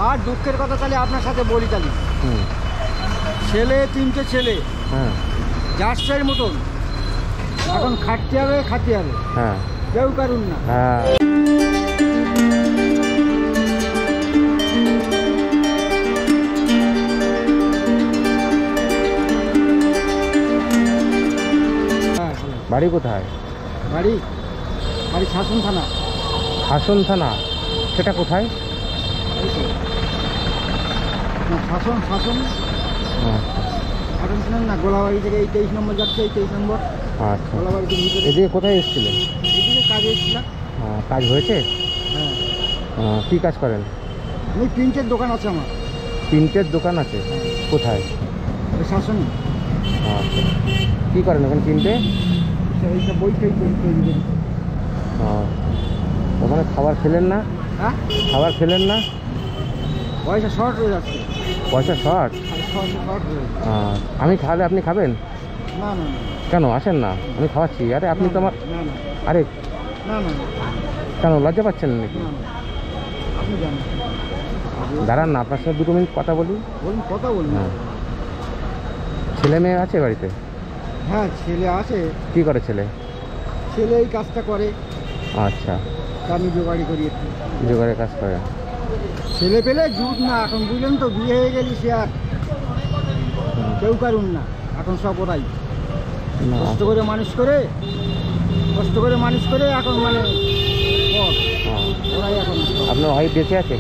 আর দুঃখের কথা তাহলে আপনার সাথে বলি তাহলে। ছেলে 3টে ছেলে, হ্যাঁ, যার মতন এখন খাটতে হবে, খাতে হবে, হ্যাঁ, কেউ কারুন না। হ্যাঁ। বাড়ি কোথায়? বাড়ি শাসন থানা। শাসন থানা? সেটা কোথায়? শাসন শাসন থানা না, গোলাবাড়ি থেকে এই 23 নম্বর যাচ্ছে, এই 23 নম্বর। আচ্ছা, গোলাবাড়িতে ভিতরে। এদিকে কোথায় এসেছিলেন? এদিকে কাজে এসেছিলাম। কাজ হয়েছে? হ্যাঁ। কী কাজ করেন? আমি প্রিন্টের দোকান আছে আমার। প্রিন্টের দোকান আছে? কোথায়? শাসনে। আচ্ছা, কী করেন ওখানে প্রিন্টে? এইসব বই তৈরি করি। ওখানে খাবার খেলেন না? হ্যাঁ, খাবার খেলেন না? পয়সা শর্ট হয়ে যাচ্ছে। পয়সা শর্ট? আমি খাওয়ালে আপনি খাবেন? না না। কেন আসেন না? আমি খাওয়াচ্ছি। আরে আপনি তো আমার, আরে না না, কেন লজ্জা পাচ্ছেন নাকি? আপনি জানেন। দাঁড়ান না, আপনার সাথে 2 মিনিট কথা বলি। বলুন, কথা বলুন। হ্যাঁ। ছেলে মেয়ে আছে বাড়িতে? হ্যাঁ, ছেলে আছে। কি করে ছেলে? ছেলে এই কাজটা করে। আচ্ছা, আমি জোগাড়ি করি একটু। জোগাড়ের কাজ করে? ছেলে পেলে জুট না এখন, বুঝলেন তো, বিয়ে হয়ে গেলি সে আর কেউ কারুন না এখন, সব ওরাই কষ্ট করে মানুষ করে এখন মানে ওরাই এখন। আপনার ওয়াইফ বেঁচে আছে?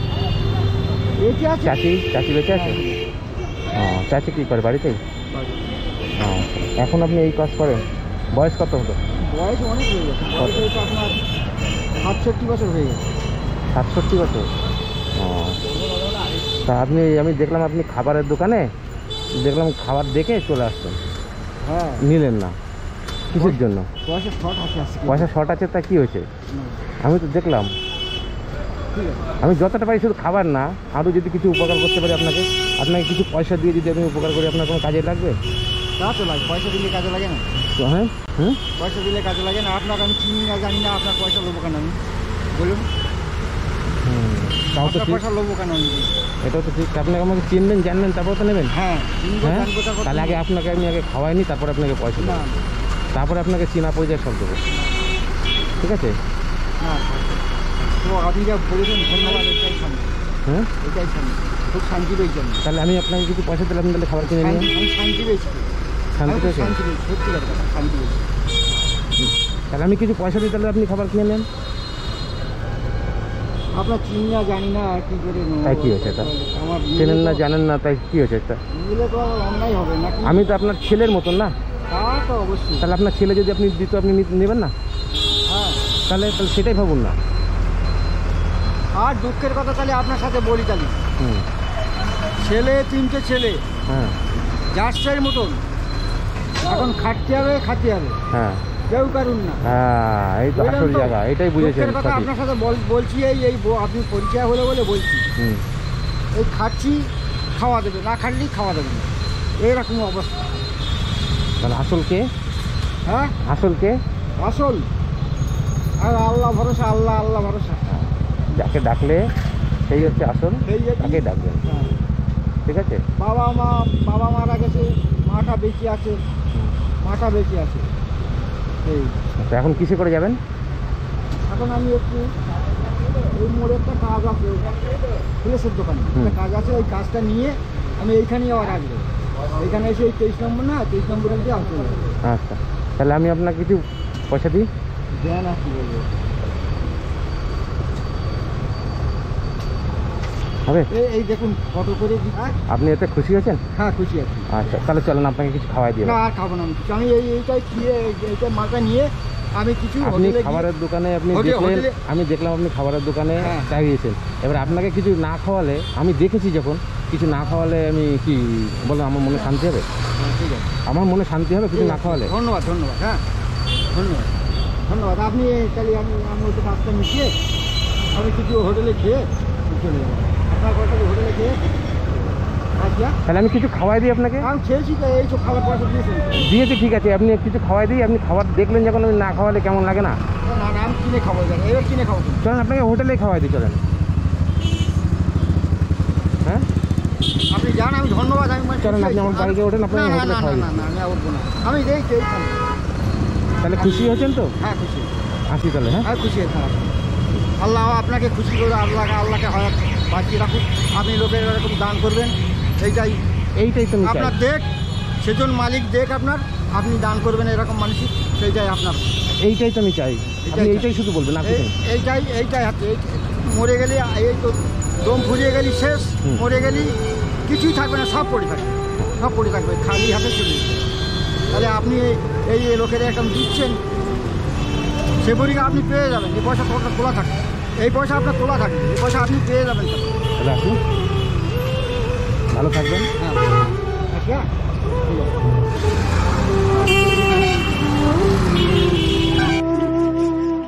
বেঁচে আছে। চাচি বেঁচে আছে? চাচি কী করে বাড়িতেই? এখন আপনি এই কাজ করেন? বয়স কত হলো? বয়স অনেক হয়ে গেছে, বয়স হয়তো আপনার 67 বছর হয়ে গেছে। 67 বছর? তা আমি দেখলাম আপনি খাবারের দোকানে দেখলাম, খাবার দেখে চলে আসছেন। হ্যাঁ। নিলেন না কিসের জন্য? পয়সা শর্ট আছে। পয়সা শর্ট আছে, তা কী হয়েছে? আমি তো দেখলাম। আমি যতটা পারি শুধু খাবার না, আরও যদি কিছু উপকার করতে পারি আপনাকে কিছু পয়সা দিয়ে যদি আমি উপকার করি, আপনার কোনো কাজে লাগবে? তা তো লাগে, পয়সা দিলে কাজে লাগে না। হ্যাঁ, পয়সা দিলে কাজে লাগে না। আপনাকে আমি চিনি না, জানি না, আপনার পয়সা লোবো কেন আমি? বলুন। তাও তো পয়সা লোবো কেন আমি? এটাও তো ঠিক। আপনাকে আমাকে চিনবেন, জানবেন, তারপর তো নেবেন। হ্যাঁ, তাহলে আপনাকে আমি খাওয়াইনি, তারপরে আপনাকে পয়সা দেবো, তারপরে আপনাকে চিনা পরিচয় সব দেবো, ঠিক আছে? হ্যাঁ, তো আপনি যা বলেছেন ধন্যবাদ, এটাই শান্তি। হ্যাঁ, এটাই শান্তি, খুব শান্তি পেয়েছি আমি। তাহলে আমি আপনাকে কিছু পয়সা দিলে আপনি তাহলে খাবার কিনে নিন। আমি শান্তি পেয়েছি। শান্তি পেয়েছি? সত্যি কথা, শান্তি পেয়েছি। তাহলে আমি কিছু পয়সা দিই, তাহলে আপনি খাবার কিনে নেন। আপনার চিনি না, জানি না, আর কি করে? তাই কী হয়েছে? তা চেনেন না, জানেন না, তাই কী হয়েছে? তা নিলে তো অন্যায় হবে নাকি? আমি তো আপনার ছেলের মতন না? তা তো অবশ্যই। তাহলে আপনার ছেলে যদি আপনি দিত, আপনি নেবেন না? হ্যাঁ। তাহলে সেটাই ভাবুন না। আর দুঃখের কথা তাহলে আপনার সাথে বলি তাহলে। ছেলে 3টে ছেলে, হ্যাঁ, যার মতন এখন খাটতে হবে, খাতে হবে, হ্যাঁ, কেউ কারুন না। হ্যাঁ, এই তো আসল জায়গা, এটাই বুঝেছেন। কথা আপনার সাথে বলছি, এই আপনি পরিচয় হলে বলে বলছি। এই খাচ্ছি, খাওয়া দেবে না, খাটলেই খাওয়া দেবে না, এইরকম অবস্থা। তাহলে আসল কে? হ্যাঁ, আসল কে? আসল আর আল্লাহ ভরসা, আল্লাহ ভরসা। যাকে ডাকলে সেই হচ্ছে আসল, তাকে ডাকবেন, ঠিক আছে? বাবা মারা গেছে, মাটা বেঁচে আছে। এই এখন কিসে করে যাবেন? এখন আমি একটু এই মোড়ে একটা কাজ আছে, ফ্রেশের দোকানে একটা কাজ আছে, ওই কাজটা নিয়ে আমি এইখানেই আবার আসবো। এইখানে এসে এই 23 নম্বর না, 23 নম্বরে দিয়ে আসতে হবে। আচ্ছা, তাহলে আমি আপনাকে কিছু পয়সা দিই। দেন, আর কি বলবো? হবে? এই দেখুন, ফটো করে দিই। আপনি এতে খুশি হয়েছেন? হ্যাঁ, খুশি আছি। আচ্ছা, তাহলে চলেন আপনাকে কিছু খাওয়াই দিয়ে। না, আর খাবো না আমি এইটাই খেয়ে, এইটা মালটা নিয়ে আমি কিছু আপনি খাবারের দোকানে আমি দেখলাম আপনি খাবারের দোকানে চাইছেন। এবার আপনাকে কিছু না খাওয়ালে, আমি দেখেছি যখন কিছু না খাওয়ালে আমি কি বলবো, আমার মনে শান্তি হবে? ঠিক আছে, আমার মনে শান্তি হবে কিছু না খাওয়ালে। ধন্যবাদ। হ্যাঁ, ধন্যবাদ। আপনি তাহলে আমি ওই কাজটা মিশিয়ে আমি কিছু হোটেলে খেয়ে চলে যাবো। আপনার কথা হোটেলে খেয়ে তাহলে আমি কিছু খাওয়াই দিই আপনাকে। আমি খেয়েছি তো, এইসব খাবার পয়সা দিয়েছি, ঠিক আছে। আপনি কিছু খাওয়াই দিই, আপনি খাবার দেখলেন যখন, আমি না খাওয়ালে কেমন লাগে না? না, আমি কিনে খাবো, এবার কিনে খাবো। চলেন আপনাকে হোটেলেই খাওয়াই দিই, চলেন। আপনি যান, আমি ধন্যবাদ। আমি চলেন আপনি আমার বাইকে ওঠেন, না আপনাকে না হোটেলে না খাওয়াই না না আমি উঠবো না, আমি এই তো এইখানে। তাহলে খুশি হয়েছেন তো? হ্যাঁ খুশি, আসি তাহলে। হ্যাঁ হ্যাঁ খুশি হ্যাঁ। আল্লাহ আপনাকে খুশি করে, আল্লাহকে হয় বাঁচিয়ে রাখুন। আপনি লোকের এরকম দান করবেন, এইটাই তো আমি চাই। আপনার দেখ, সেজন মালিক দেখ আপনার, আপনি দান করবেন এরকম মানুষই, সেইটাই আপনার। এইটাই তো আমি চাই, আপনি এইটাই শুধু বলবেন। আপনি এইটাই হাতে, মরে গেলে এই তো দম ফুরিয়ে গেলি শেষ, মরে গেলি কিছুই থাকবে না, সব পড়ে থাকবে, সব পড়ে থাকবে, খালি হাতে চলে যাবে। তাহলে আপনি এই লোকের এখন দিচ্ছেন, সে পরীক্ষা আপনি পেয়ে যাবেন। এই পয়সা তোলা থাকবে, এই পয়সা আপনার তোলা থাকবে, এই পয়সা আপনি পেয়ে যাবেন। তাহলে আসুন, ভালো থাকবেন। হ্যাঁ আচ্ছা ঠিক আছে।